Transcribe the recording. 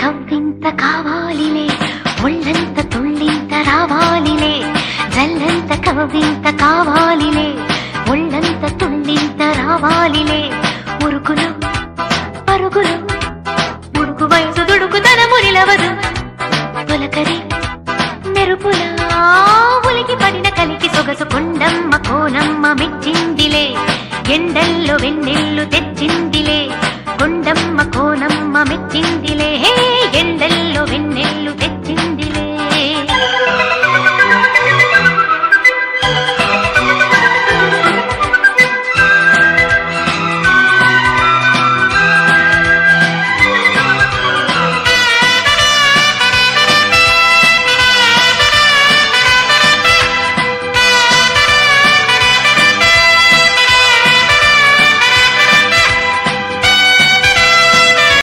కవ్వింత కావాలిలే ఒళ్ళంత తుళ్ళింత రావాలిలే జల్లంత కవ్వింత కావాలిలే ఒళ్ళంత తుళ్ళింత రావాలిలే ఉరుకులు పరుగులు